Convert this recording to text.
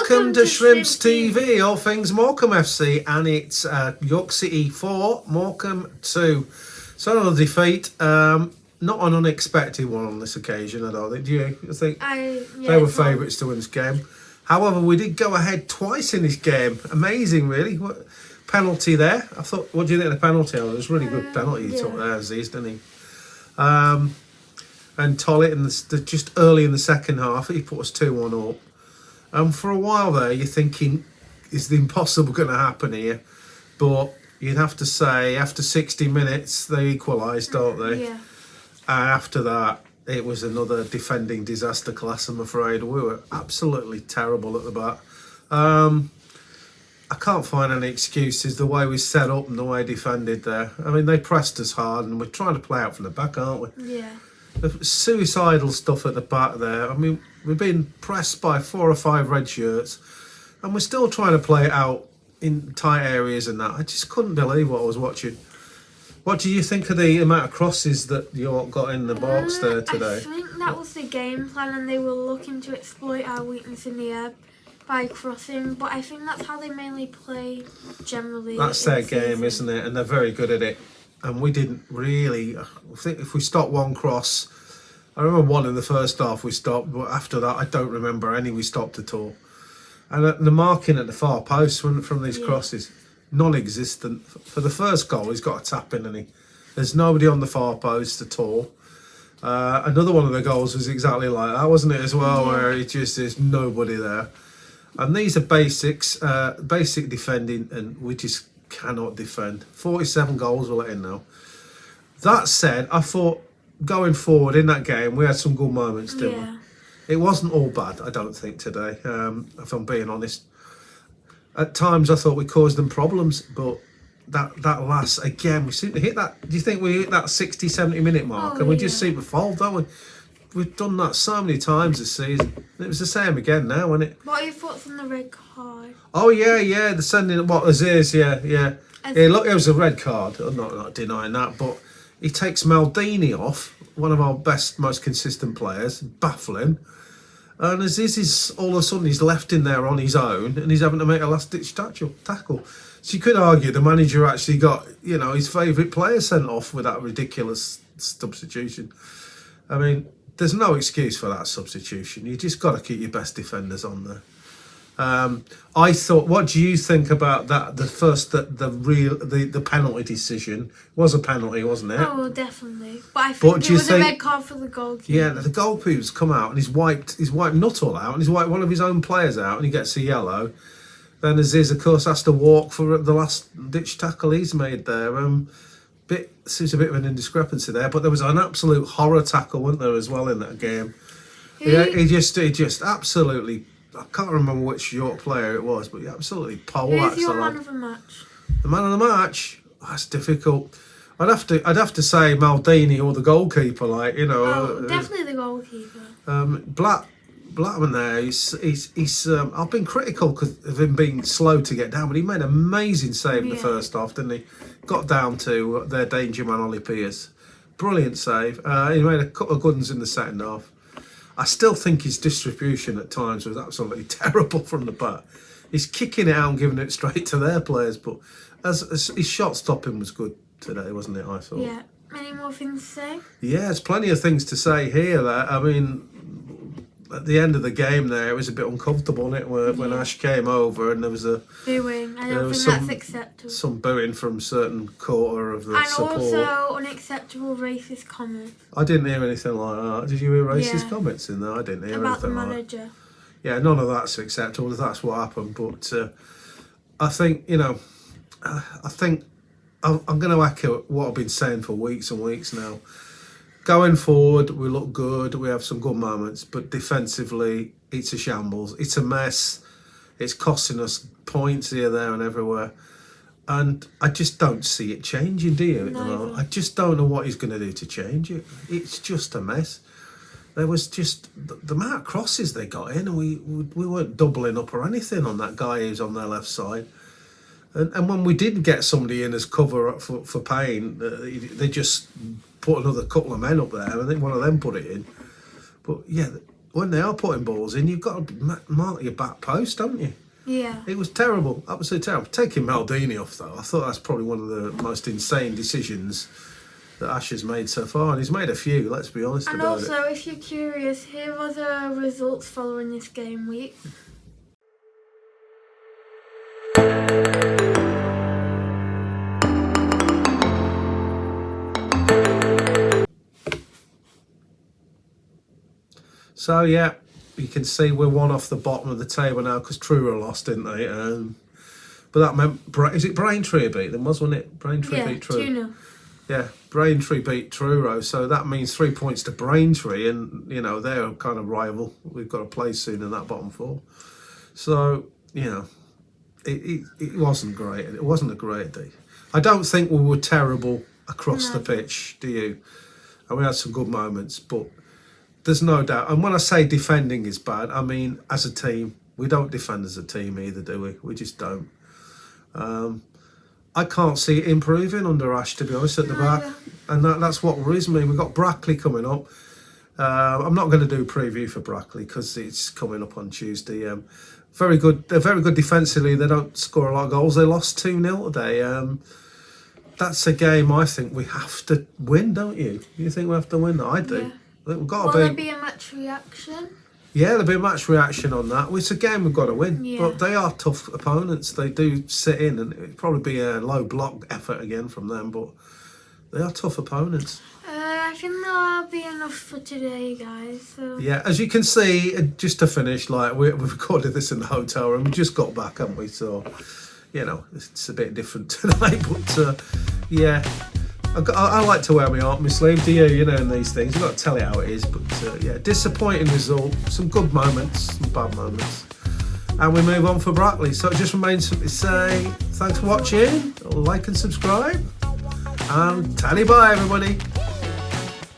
Welcome to Shrimps TV, all things Morecambe FC, and it's York City 4, Morecambe 2. So another defeat, not an unexpected one on this occasion, I don't think. Do you think? They were favourites to win this game. However, we did go ahead twice in this game. Amazing, really. What penalty there? I thought. What do you think of the penalty? Oh, it was a really good penalty he took there, Aziz, didn't he? And Tollett, just early in the second half, he put us 2-1 up. For a while there, you're thinking, is the impossible going to happen here? But you'd have to say, after 60 minutes, they equalised, don't they? Yeah. After that, it was another defending disaster class, I'm afraid. We were absolutely terrible at the back. I can't find any excuses, the way we set up and the way we defended there. I mean, they pressed us hard, and we're trying to play out from the back, aren't we? Yeah. The suicidal stuff at the back there. I mean, we've been pressed by 4 or 5 red shirts, and we're still trying to play it out in tight areas and that. I just couldn't believe what I was watching. What do you think of the amount of crosses that York got in the box there today? I think that was the game plan, and they were looking to exploit our weakness in the air by crossing. But I think that's how they mainly play generally. That's their game, isn't it? And they're very good at it. And we didn't really. I think if we stopped one cross, I remember one in the first half we stopped, but after that I don't remember any we stopped at all. And the marking at the far post from these crosses, non-existent. For the first goal, he's got a tap in, and there's nobody on the far post at all. Another one of the goals was exactly like that, wasn't it, as well, where it just there's nobody there. And these are basics, basic defending, and we just cannot defend. 47 goals we're letting now. That said, I thought going forward in that game we had some good moments, didn't we? It wasn't all bad, I don't think, today, if I'm being honest. At times I thought we caused them problems, but that last, again, we seem to hit that. Do you think we hit that 60-70 minute mark? And we just seem to fold, don't we? We've done that so many times this season. It was the same again now, wasn't it? What are your thoughts on the red card? Oh, yeah, the sending, what, Aziz, yeah. Look, it was a red card. I'm not denying that, but he takes Maldini off, one of our best, most consistent players, baffling. And Aziz is, all of a sudden, he's left in there on his own, and he's having to make a last-ditch tackle. So you could argue the manager actually got, his favourite player sent off with that ridiculous substitution. I mean, there's no excuse for that substitution. You just got to keep your best defenders on there. I thought, what do you think about that? The penalty decision was a penalty, wasn't it? Oh, well, definitely. But I think it was a red card for the goalkeeper. Yeah, the goalkeeper's come out and he's wiped Nuttall out, and he's wiped one of his own players out, and he gets a yellow. Then Aziz, of course, has to walk for the last ditch tackle he's made there. Seems a bit of an indiscrepancy there, but there was an absolute horror tackle, wasn't there, as well in that game? He just absolutely. I can't remember which York player it was, but he absolutely poleaxed. Who's your man of the match? The man of the match? That's difficult. I'd have to say Maldini or the goalkeeper, Definitely the goalkeeper. Blackman there. He's I've been critical of him being slow to get down, but he made an amazing save in the first half, didn't he? Got down to their danger man, Ollie Pierce. Brilliant save. He made a couple of good ones in the second half. I still think his distribution at times was absolutely terrible from the back. He's kicking it out and giving it straight to their players, but as his shot stopping was good today, wasn't it, I thought? Yeah. Any more things to say? Yeah, there's plenty of things to say here. I mean, at the end of the game there, it was a bit uncomfortable, wasn't it, when Ash came over and there was a... booing. I don't think that's acceptable. Some booing from a certain quarter of the support. And also unacceptable racist comments. I didn't hear anything like that. Did you hear racist comments in there? I didn't hear about anything the like manager. That. Yeah, none of that's acceptable if that's what happened. But I think, I'm going to echo what I've been saying for weeks and weeks now. Going forward, we look good. We have some good moments, but defensively, it's a shambles. It's a mess. It's costing us points here, there, and everywhere. And I just don't see it changing, do you? No. I just don't know what he's going to do to change it. It's just a mess. There was just the amount of crosses they got in, and we weren't doubling up or anything on that guy who's on their left side. And when we did get somebody in as cover up for Payne, they just put another couple of men up there. I think one of them put it in. But yeah, when they are putting balls in, you've got to mark your back post, don't you? Yeah. It was terrible, absolutely terrible. Taking Maldini off, though, I thought that's probably one of the most insane decisions that Ash has made so far, and he's made a few, let's be honest And about it. also, if you're curious, here are the results following this game week. So, yeah, you can see we're one off the bottom of the table now because Truro lost, didn't they? But that meant, is it Braintree beat them, wasn't it? Braintree beat Truro. 2-0. Yeah, Braintree beat Truro, so that means 3 points to Braintree, and you know they're kind of rival. We've got to play soon in that bottom four, so you know it wasn't great. It wasn't a great day. I don't think we were terrible across the pitch, do you? And we had some good moments, but there's no doubt. And when I say defending is bad, I mean as a team, we don't defend as a team either, do we? We just don't. I can't see it improving under Ash, to be honest, at the back. And that's what worries me. We've got Brackley coming up. I'm not going to do a preview for Brackley because it's coming up on Tuesday. Very good. They're very good defensively. They don't score a lot of goals. They lost 2-0 today. That's a game I think we have to win, don't you? You think we have to win? I do. Yeah. We've got Will to there be a match reaction? Yeah, there'll be a match reaction on that. It's a game we've got to win. Yeah. But they are tough opponents. They do sit in, and it'll probably be a low block effort again from them, but they are tough opponents. I think that'll be enough for today, guys. So. Yeah, as you can see, just to finish, like we've recorded this in the hotel room. We just got back, haven't we? So, you know, it's a bit different tonight. But, yeah, I like to wear my heart on my sleeve. Do you? You know, in these things, you've got to tell it how it is. But yeah, disappointing result. Some good moments, some bad moments, and we move on for Brackley. So it just remains to say thanks for watching. Like and subscribe, and tally bye, everybody.